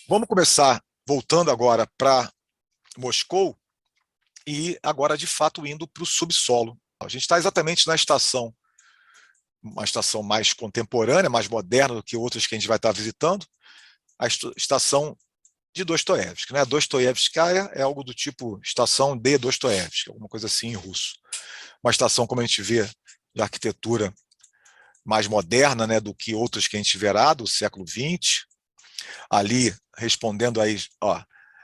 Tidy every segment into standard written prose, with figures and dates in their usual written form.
Vamos começar voltando agora para Moscou e agora, de fato, indo para o subsolo. A gente está exatamente na estação, uma estação mais contemporânea, mais moderna do que outras que a gente vai estar visitando, a estação de Dostoiévski, né? Dostoiévskaya é algo do tipo estação de Dostoiévski, alguma coisa assim em russo. Uma estação, como a gente vê, de arquitetura mais moderna, né, do que outras que a gente verá do século XX. Ali, respondendo aí, ó,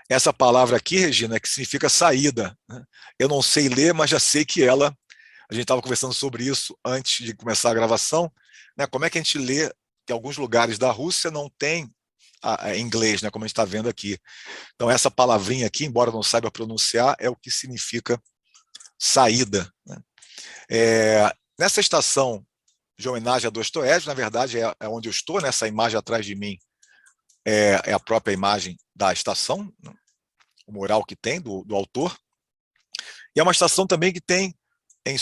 essa palavra aqui, Regina, que significa saída, né? Eu não sei ler, mas já sei que a gente estava conversando sobre isso antes de começar a gravação, né? Como é que a gente lê que alguns lugares da Rússia não tem inglês, né, como a gente está vendo aqui. Então, essa palavrinha aqui, embora não saiba pronunciar, é o que significa saída, né? Nessa estação de homenagem a Dostoiévski, na verdade, é onde eu estou, nessa imagem atrás de mim é a própria imagem da estação, né, o mural que tem do autor, e é uma estação também que tem em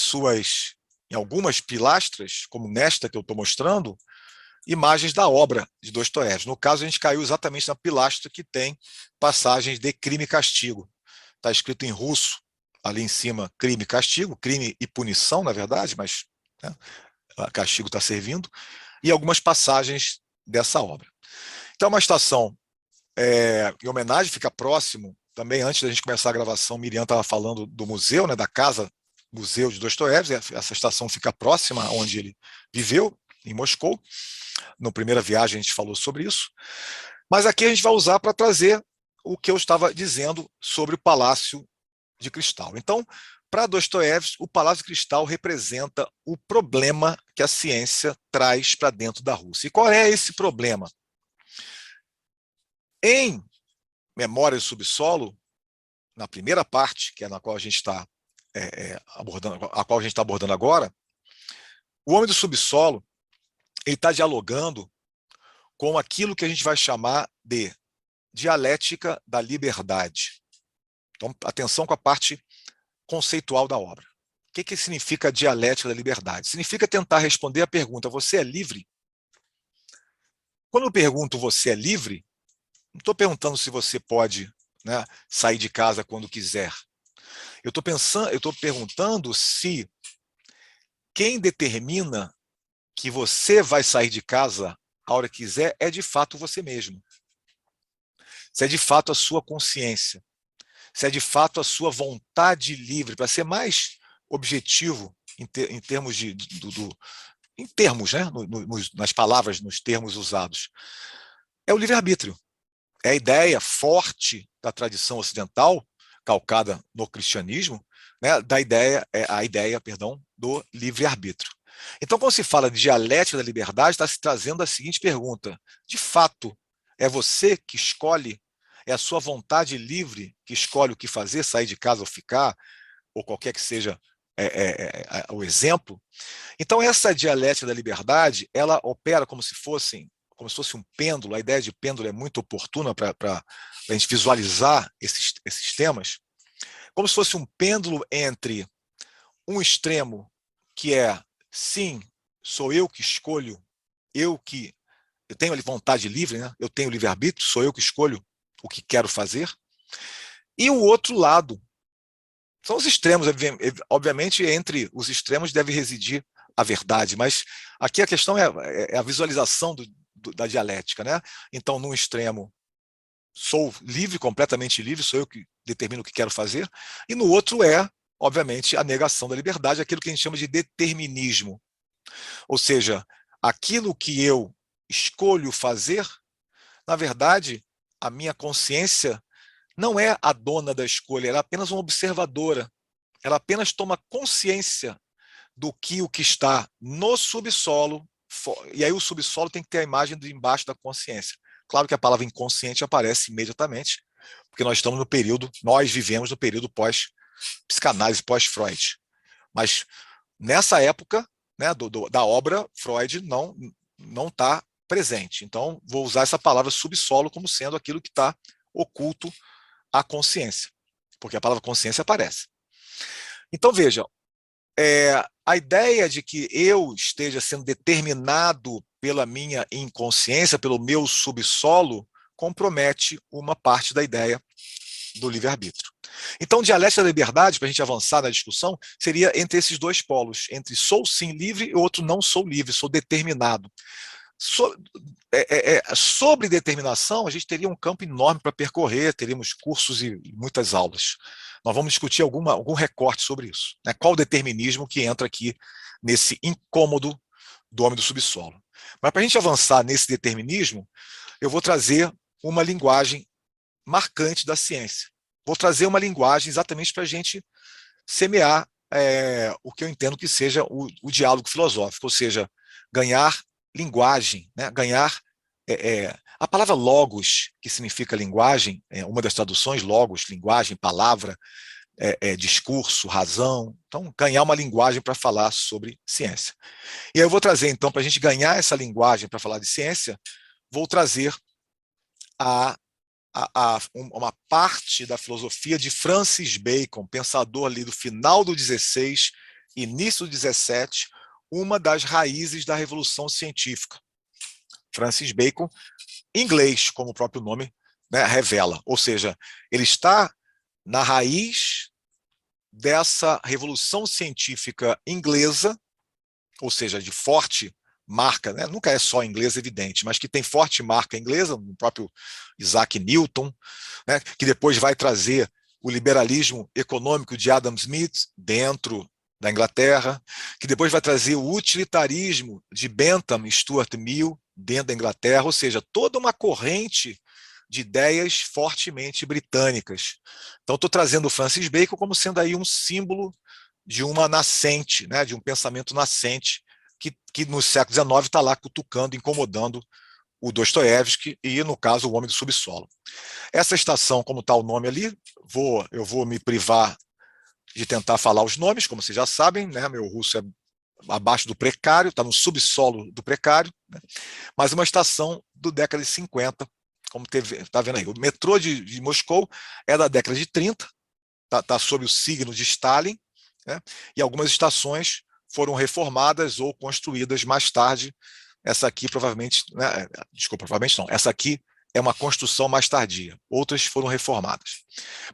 algumas pilastras, como nesta que eu estou mostrando, imagens da obra de Dostoiévski. No caso, a gente caiu exatamente na pilastra que tem passagens de crime e castigo. Está escrito em russo, ali em cima, crime e castigo, crime e punição, na verdade, mas, né, castigo está servindo, e algumas passagens dessa obra. Então, é uma estação em homenagem, fica próximo, também antes da gente começar a gravação, Miriam estava falando do museu, né, da casa museu de Dostoiévski. Essa estação fica próxima onde ele viveu, em Moscou. Na primeira viagem a gente falou sobre isso. Mas aqui a gente vai usar para trazer o que eu estava dizendo sobre o Palácio de Cristal. Então, para Dostoiévski, o Palácio de Cristal representa o problema que a ciência traz para dentro da Rússia. E qual é esse problema? Em Memória do Subsolo, na primeira parte, que é na qual a gente está abordando, a qual a gente está abordando agora, o homem do subsolo ele está dialogando com aquilo que a gente vai chamar de dialética da liberdade. Então, atenção com a parte conceitual da obra. O que significa dialética da liberdade? Significa tentar responder a pergunta: você é livre? Quando eu pergunto você é livre, não estou perguntando se você pode, né, sair de casa quando quiser. Eu estou perguntando se quem determina que você vai sair de casa a hora que quiser é de fato você mesmo. Se é de fato a sua consciência. Se é de fato a sua vontade livre, para ser mais objetivo em termos em termos, né, nas palavras, nos termos usados. É o livre-arbítrio. É a ideia forte da tradição ocidental, calcada no cristianismo, né, a ideia, perdão, do livre-arbítrio. Então, quando se fala de dialética da liberdade, está se trazendo a seguinte pergunta: de fato, é você que escolhe, é a sua vontade livre que escolhe o que fazer, sair de casa ou ficar, ou qualquer que seja o exemplo? Então, essa dialética da liberdade, ela opera como se fosse um pêndulo. A ideia de pêndulo é muito oportuna para a gente visualizar esses temas, como se fosse um pêndulo entre um extremo que é, sim, sou eu que escolho, eu tenho vontade livre, né? Eu tenho livre-arbítrio, sou eu que escolho o que quero fazer, e o outro lado, são os extremos, obviamente, entre os extremos deve residir a verdade, mas aqui a questão é a visualização da dialética, né? Então, num extremo, sou livre, completamente livre, sou eu que determino o que quero fazer, e no outro obviamente, a negação da liberdade, aquilo que a gente chama de determinismo. Ou seja, aquilo que eu escolho fazer, na verdade, a minha consciência não é a dona da escolha, ela é apenas uma observadora. Ela apenas toma consciência do que o que está no subsolo, e aí o subsolo tem que ter a imagem de embaixo da consciência. Claro que a palavra inconsciente aparece imediatamente, porque nós vivemos no período pós-psicanálise, pós-Freud. Mas nessa época, né, da obra, Freud não está presente. Então, vou usar essa palavra subsolo como sendo aquilo que está oculto à consciência, porque a palavra consciência aparece. Então, veja, a ideia de que eu esteja sendo determinado pela minha inconsciência, pelo meu subsolo, compromete uma parte da ideia do livre-arbítrio. Então, dialética da liberdade, para a gente avançar na discussão, seria entre esses dois polos, entre sou sim livre e outro não sou livre, sou determinado. Sobre determinação, a gente teria um campo enorme para percorrer, teríamos cursos e muitas aulas. Nós vamos discutir algum recorte sobre isso. Né? Qual o determinismo que entra aqui nesse incômodo do homem do subsolo. Mas para a gente avançar nesse determinismo, eu vou trazer uma linguagem marcante da ciência. Vou trazer uma linguagem exatamente para a gente semear o que eu entendo que seja o diálogo filosófico, ou seja, ganhar linguagem, né? Ganhar a palavra logos, que significa linguagem, uma das traduções, logos, linguagem, palavra, discurso, razão. Então, ganhar uma linguagem para falar sobre ciência. E aí eu vou trazer, então, para a gente ganhar essa linguagem para falar de ciência, vou trazer uma parte da filosofia de Francis Bacon, pensador ali do final do 16, início do 17, uma das raízes da Revolução Científica. Francis Bacon, inglês, como o próprio nome, né, revela, ou seja, ele está na raiz dessa Revolução Científica inglesa, ou seja, de forte marca, né? Nunca é só inglesa, evidente, mas que tem forte marca inglesa, no próprio Isaac Newton, né? Que depois vai trazer o liberalismo econômico de Adam Smith dentro da Inglaterra, que depois vai trazer o utilitarismo de Bentham e Stuart Mill dentro da Inglaterra, ou seja, toda uma corrente de ideias fortemente britânicas. Então, estou trazendo o Francis Bacon como sendo aí um símbolo de uma nascente, né, de um pensamento nascente, que no século XIX está lá cutucando, incomodando o Dostoiévski e, no caso, o Homem do Subsolo. Essa estação, como está o nome ali, eu vou me privar de tentar falar os nomes, como vocês já sabem, né, meu russo é abaixo do precário, está no subsolo do precário, né, mas uma estação do década de 50, como está vendo aí. O metrô de Moscou é da década de 30, está sob o signo de Stalin, né, e algumas estações foram reformadas ou construídas mais tarde. Essa aqui provavelmente, né, desculpa, provavelmente não, essa aqui é uma construção mais tardia, outras foram reformadas.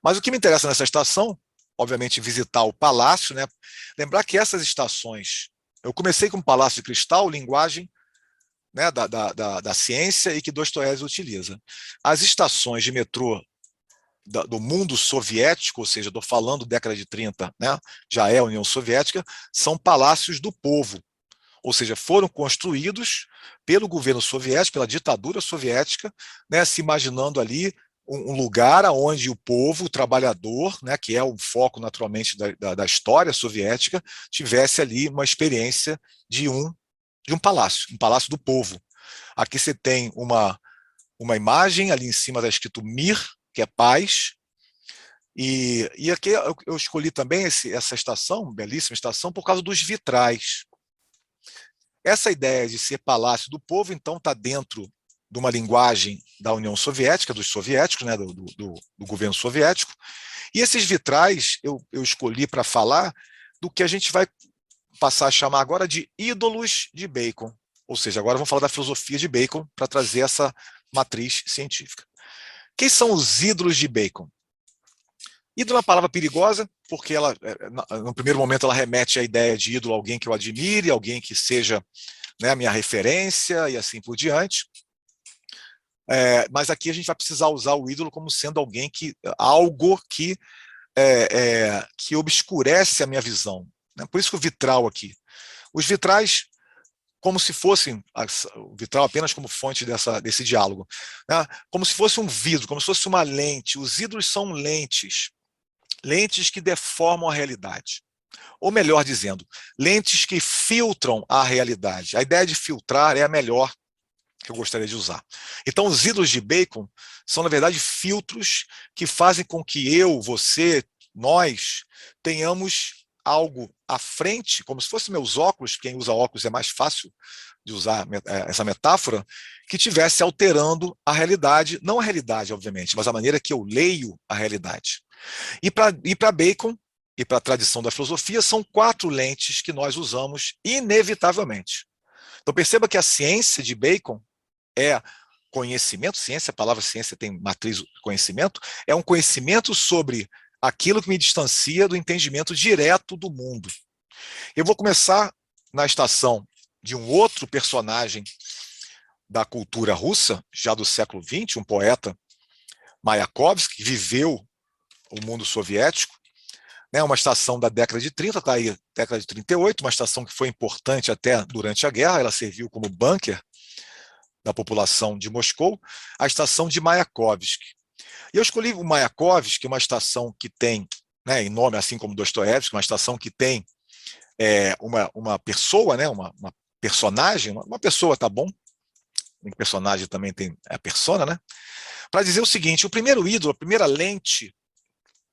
Mas o que me interessa nessa estação, obviamente, visitar o palácio, né, lembrar que essas estações, eu comecei com o Palácio de Cristal, linguagem, né, da ciência, e que Dostoiévski utiliza. As estações de metrô do mundo soviético, ou seja, estou falando década de 30, né, já é a União Soviética, são palácios do povo, ou seja, foram construídos pelo governo soviético, pela ditadura soviética, né, se imaginando ali um lugar onde o povo, o trabalhador, né, que é o foco naturalmente da história soviética, tivesse ali uma experiência de um palácio do povo. Aqui você tem uma imagem, ali em cima está escrito Mir, que é paz, e aqui eu escolhi também essa estação, belíssima estação, por causa dos vitrais. Essa ideia de ser palácio do povo, então, está dentro de uma linguagem da União Soviética, dos soviéticos, né, do governo soviético, e esses vitrais eu escolhi para falar do que a gente vai passar a chamar agora de ídolos de Bacon, ou seja, agora vamos falar da filosofia de Bacon para trazer essa matriz científica. Quem são os ídolos de Bacon? Ídolo é uma palavra perigosa, porque ela, no primeiro momento, ela remete à ideia de ídolo, alguém que eu admire, alguém que seja, né, a minha referência e assim por diante. Mas aqui a gente vai precisar usar o ídolo como sendo algo que obscurece a minha visão. Né? Por isso que o vitral aqui. Os vitrais, como se fossem, o vitral apenas como fonte desse diálogo, né? Como se fosse um vidro, como se fosse uma lente. Os ídolos são lentes que deformam a realidade. Ou melhor dizendo, lentes que filtram a realidade. A ideia de filtrar é a melhor que eu gostaria de usar. Então, os ídolos de Bacon são, na verdade, filtros que fazem com que eu, você, nós, tenhamos algo à frente, como se fossem meus óculos, quem usa óculos é mais fácil de usar essa metáfora, que estivesse alterando a realidade, não a realidade, obviamente, mas a maneira que eu leio a realidade. E para Bacon, e para a tradição da filosofia, são 4 lentes que nós usamos inevitavelmente. Então perceba que a ciência de Bacon é conhecimento, ciência, a palavra ciência tem matriz conhecimento, é um conhecimento sobre aquilo que me distancia do entendimento direto do mundo. Eu vou começar na estação de um outro personagem da cultura russa, já do século XX, um poeta, Mayakovsky, que viveu o mundo soviético, né, uma estação da década de 30, está aí, década de 38, uma estação que foi importante até durante a guerra, ela serviu como bunker da população de Moscou, a estação de Mayakovsky. E eu escolhi o Mayakovsky, uma estação que tem, né, em nome assim como Dostoiévski, uma estação que tem uma pessoa, né, uma personagem, uma pessoa tá bom, o personagem também tem a persona, né, para dizer o seguinte: o primeiro ídolo, a primeira lente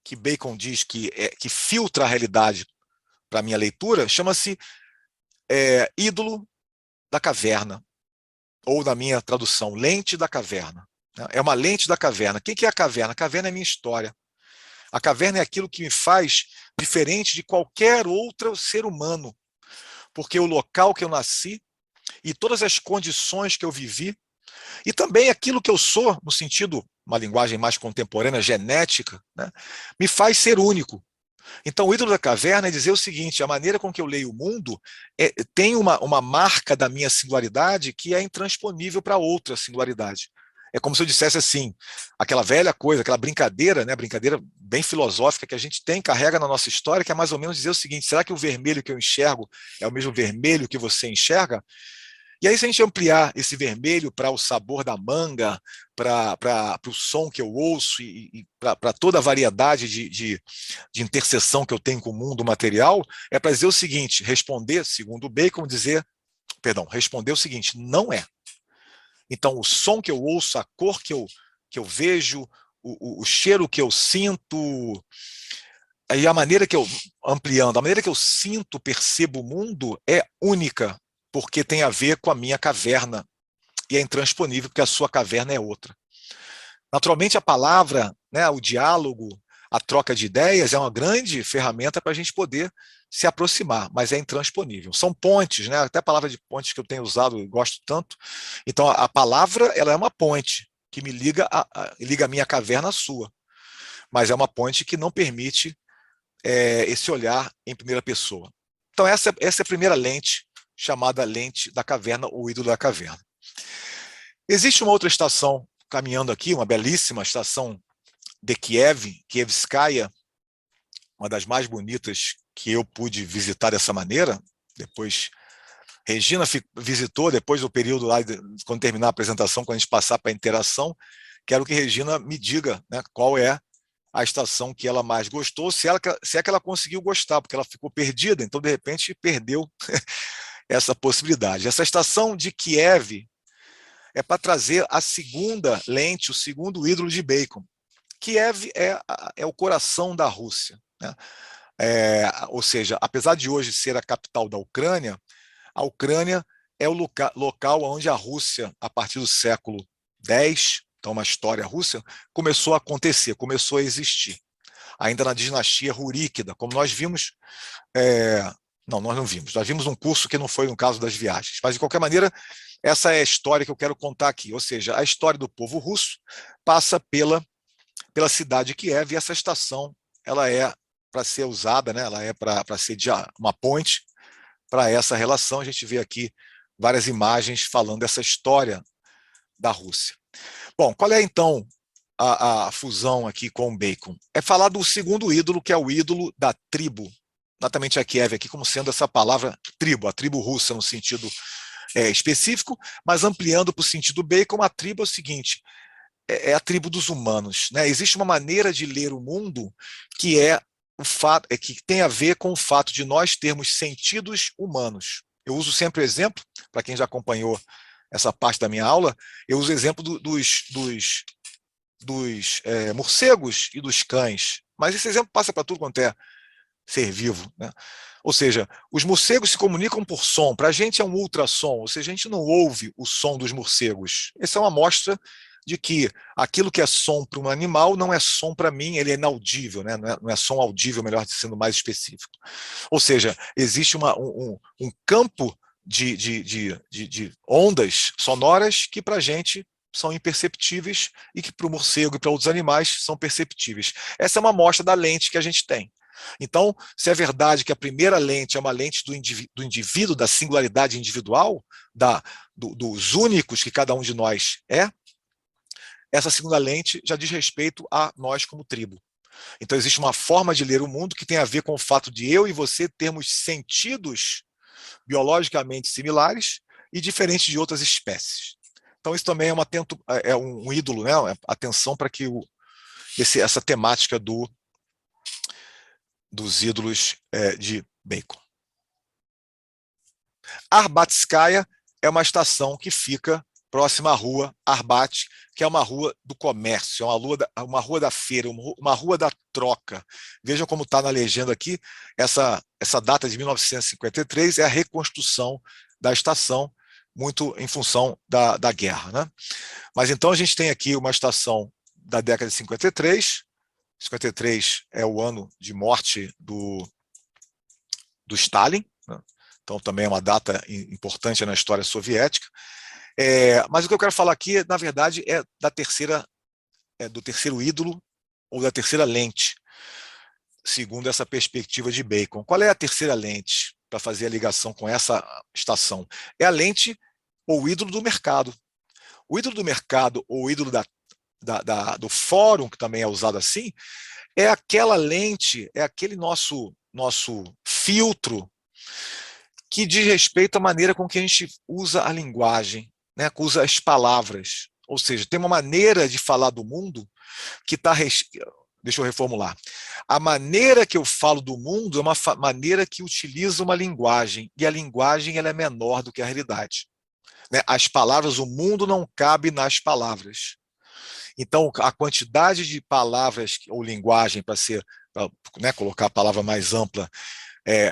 que Bacon diz que filtra a realidade para a minha leitura, chama-se ídolo da caverna, ou na minha tradução, lente da caverna. É uma lente da caverna. O que é a caverna? A caverna é a minha história. A caverna é aquilo que me faz diferente de qualquer outro ser humano, porque o local que eu nasci e todas as condições que eu vivi, e também aquilo que eu sou, no sentido, uma linguagem mais contemporânea, genética, né, me faz ser único. Então, o ídolo da caverna é dizer o seguinte: a maneira com que eu leio o mundo tem uma marca da minha singularidade que é intransponível para outra singularidade. É como se eu dissesse assim, aquela velha coisa, aquela brincadeira, né, brincadeira bem filosófica que a gente tem, carrega na nossa história, que é mais ou menos dizer o seguinte: será que o vermelho que eu enxergo é o mesmo vermelho que você enxerga? E aí, se a gente ampliar esse vermelho para o sabor da manga, para o som que eu ouço e para toda a variedade de interseção que eu tenho com o mundo material, é para dizer o seguinte: responder, segundo o Bacon, responder o seguinte: não é. Então, o som que eu ouço, a cor que eu vejo, o cheiro que eu sinto, e a maneira que eu, ampliando, a maneira que eu sinto, percebo o mundo é única, porque tem a ver com a minha caverna, e é intransponível, porque a sua caverna é outra. Naturalmente, a palavra, né, o diálogo, a troca de ideias é uma grande ferramenta para a gente poder se aproximar, mas é intransponível. São pontes, né? Até a palavra de pontes que eu tenho usado e gosto tanto. Então, a palavra ela é uma ponte que me liga a minha caverna à sua, mas é uma ponte que não permite esse olhar em primeira pessoa. Então, essa é a primeira lente, chamada lente da caverna, ou ídolo da caverna. Existe uma outra estação caminhando aqui, uma belíssima estação de Kiev, Kievskaya, uma das mais bonitas que eu pude visitar dessa maneira. Depois, Regina visitou, depois do período lá, quando terminar a apresentação, quando a gente passar para a interação, quero que Regina me diga, né, qual é a estação que ela mais gostou, se é que ela conseguiu gostar, porque ela ficou perdida, então, de repente, perdeu essa possibilidade. Essa estação de Kiev é para trazer a segunda lente, o segundo ídolo de Bacon. Kiev é o coração da Rússia, né? Ou seja, apesar de hoje ser a capital da Ucrânia, a Ucrânia é o local onde a Rússia, a partir do século X, então uma história russa, começou a acontecer, começou a existir. Ainda na dinastia Ruríkida, como nós vimos. Não, nós não vimos. Nós vimos um curso que não foi no caso das viagens. Mas, de qualquer maneira, essa é a história que eu quero contar aqui. Ou seja, a história do povo russo passa pela cidade de Kiev, e essa estação ela é para ser usada, né? Ela é para ser uma ponte para essa relação. A gente vê aqui várias imagens falando dessa história da Rússia. Bom, qual é então a fusão aqui com o Bacon? É falar do segundo ídolo, que é o ídolo da tribo. Exatamente a Kiev aqui como sendo essa palavra tribo, a tribo russa no sentido específico, mas ampliando para o sentido Bacon, a tribo é o seguinte: é a tribo dos humanos, né? Existe uma maneira de ler o mundo que é o fato, que tem a ver com o fato de nós termos sentidos humanos. Eu uso sempre o exemplo, para quem já acompanhou essa parte da minha aula, eu uso o exemplo dos morcegos e dos cães, mas esse exemplo passa para tudo quanto é ser vivo, né? Ou seja, os morcegos se comunicam por som, para a gente é um ultrassom, ou seja, a gente não ouve o som dos morcegos. Essa é uma amostra de que aquilo que é som para um animal não é som para mim, ele é inaudível, né? Não é som audível, melhor sendo mais específico. Ou seja, existe um campo de ondas sonoras que para a gente são imperceptíveis e que para o morcego e para outros animais são perceptíveis. Essa é uma amostra da lente que a gente tem. Então, se é verdade que a primeira lente é uma lente do indivíduo, da singularidade individual, dos únicos que cada um de nós é, essa segunda lente já diz respeito a nós como tribo. Então, existe uma forma de ler o mundo que tem a ver com o fato de eu e você termos sentidos biologicamente similares e diferentes de outras espécies. Então, isso também é um ídolo, né? Atenção para que essa temática dos ídolos de Bacon. Arbatskaya é uma estação que fica próxima à rua Arbat, que é uma rua do comércio, uma rua da feira, uma rua da troca. Vejam como está na legenda aqui, essa data de 1953 é a reconstrução da estação, muito em função da guerra, né? Mas então a gente tem aqui uma estação da década de 53, 53 é o ano de morte do Stalin, né? Então também é uma data importante na história soviética. Mas o que eu quero falar aqui, na verdade, é do terceiro ídolo ou da terceira lente, segundo essa perspectiva de Bacon. Qual é a terceira lente para fazer a ligação com essa estação? É a lente ou o ídolo do mercado. O ídolo do mercado ou o ídolo do fórum, que também é usado assim, é aquela lente, é aquele nosso filtro que diz respeito à maneira com que a gente usa a linguagem, né, que usa as palavras. Ou seja, tem uma maneira de falar do mundo que está... Deixa eu reformular. A maneira que eu falo do mundo é uma maneira que utiliza uma linguagem, e a linguagem ela é menor do que a realidade. Né? As palavras, o mundo não cabe nas palavras. Então, a quantidade de palavras ou linguagem para né, colocar a palavra mais ampla,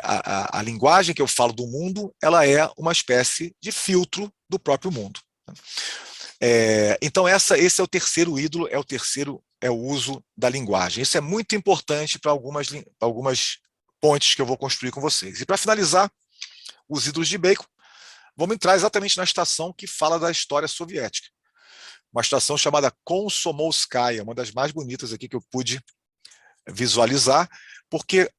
a linguagem que eu falo do mundo, ela é uma espécie de filtro do próprio mundo. Então, esse é o terceiro ídolo, é o uso da linguagem. Isso é muito importante para algumas pontes que eu vou construir com vocês. E para finalizar, os ídolos de Bacon, vamos entrar exatamente na estação que fala da história soviética. Uma estação chamada Komsomolskaya, uma das mais bonitas aqui que eu pude visualizar. Por que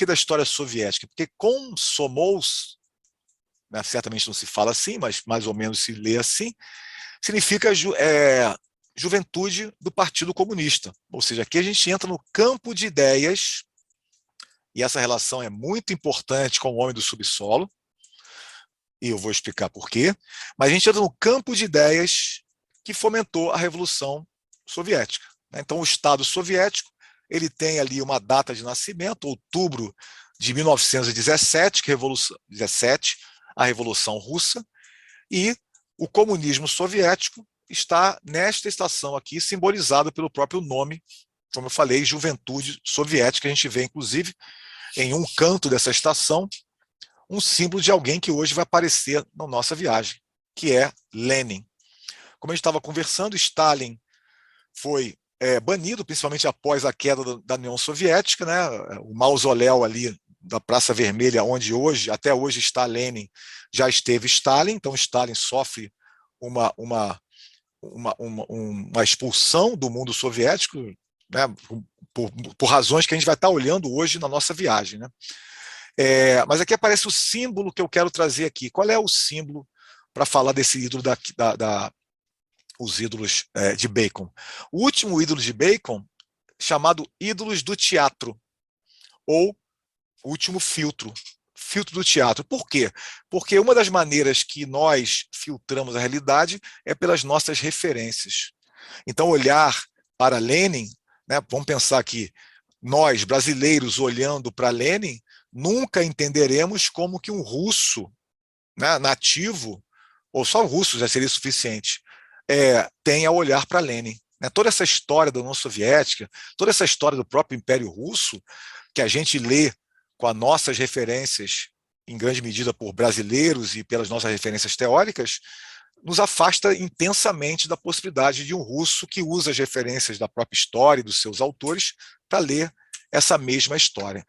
da história soviética? Porque Komsomols, né, certamente não se fala assim, mas mais ou menos se lê assim, significa juventude do Partido Comunista. Ou seja, aqui a gente entra no campo de ideias, e essa relação é muito importante com o homem do subsolo, e eu vou explicar por quê, mas a gente entra no campo de ideias que fomentou a Revolução Soviética. Então, o Estado soviético ele tem ali uma data de nascimento, outubro de 1917, a Revolução Russa, e o comunismo soviético está nesta estação aqui, simbolizado pelo próprio nome, como eu falei, Juventude Soviética. A gente vê, inclusive, em um canto dessa estação, um símbolo de alguém que hoje vai aparecer na nossa viagem, que é Lenin. Como a gente estava conversando, Stalin foi banido, principalmente após a queda da União Soviética, né? O mausoléu ali da Praça Vermelha, onde até hoje está Lenin, já esteve Stalin, então Stalin sofre uma expulsão do mundo soviético, né? por razões que a gente vai estar olhando hoje na nossa viagem, né? Mas aqui aparece o símbolo que eu quero trazer aqui. Qual é o símbolo para falar desse ídolo os ídolos de Bacon? O último ídolo de Bacon, chamado ídolos do teatro, ou último filtro do teatro. Por quê? Porque uma das maneiras que nós filtramos a realidade é pelas nossas referências. Então, olhar para Lenin, né, vamos pensar aqui, nós, brasileiros, olhando para Lenin, nunca entenderemos como que um russo, né, nativo, ou só o russo já seria suficiente, tem a olhar para Lenin. Né? Toda essa história da União Soviética, toda essa história do próprio Império Russo, que a gente lê com as nossas referências, em grande medida por brasileiros e pelas nossas referências teóricas, nos afasta intensamente da possibilidade de um russo que usa as referências da própria história e dos seus autores para ler essa mesma história.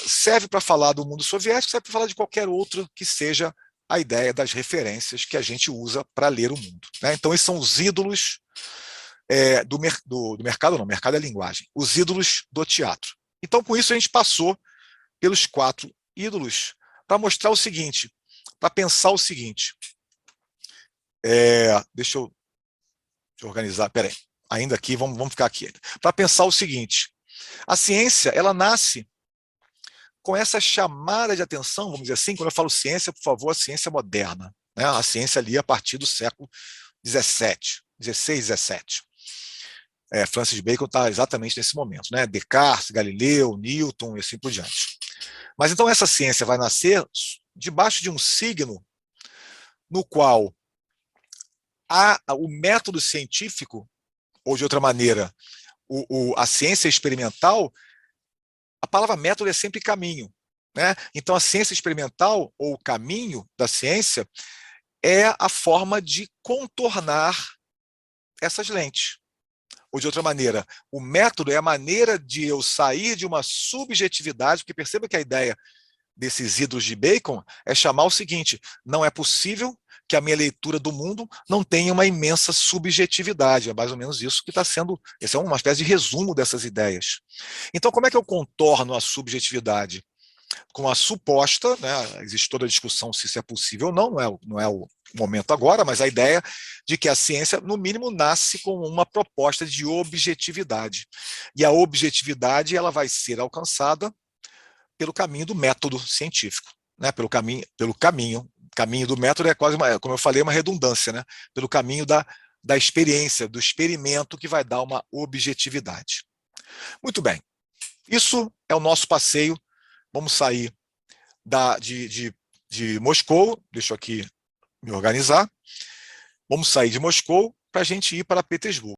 Serve para falar do mundo soviético, serve para falar de qualquer outro que seja a ideia das referências que a gente usa para ler o mundo, né? Então, esses são os ídolos do mercado, não, mercado é linguagem, os ídolos do teatro. Então, com isso, a gente passou pelos 4 ídolos para mostrar o seguinte, para pensar o seguinte. Deixa eu organizar, peraí, ainda aqui, vamos ficar aqui. Para pensar o seguinte, a ciência, ela nasce com essa chamada de atenção, vamos dizer assim, quando eu falo ciência, por favor, a ciência moderna, né? A ciência ali a partir do século 17, 16, 17. Francis Bacon está exatamente nesse momento, né? Descartes, Galileu, Newton e assim por diante. Mas então essa ciência vai nascer debaixo de um signo no qual o método científico, ou de outra maneira, a ciência experimental, a palavra método é sempre caminho, né? Então a ciência experimental, ou o caminho da ciência, é a forma de contornar essas lentes. Ou de outra maneira, o método é a maneira de eu sair de uma subjetividade, porque perceba que a ideia desses ídolos de Bacon é chamar o seguinte, não é possível que a minha leitura do mundo não tenha uma imensa subjetividade, é mais ou menos isso que está sendo, esse é uma espécie de resumo dessas ideias. Então, como é que eu contorno a subjetividade? Com a suposta, né, existe toda a discussão se isso é possível ou não, não é o momento agora, mas a ideia de que a ciência, no mínimo, nasce com uma proposta de objetividade. E a objetividade ela vai ser alcançada pelo caminho do método científico, né? Pelo caminho do método é quase, como eu falei, uma redundância, né? Pelo caminho da experiência, do experimento que vai dar uma objetividade. Muito bem, isso é o nosso passeio. Vamos sair de Moscou, deixa eu aqui me organizar, vamos sair de Moscou para a gente ir para Petersburgo.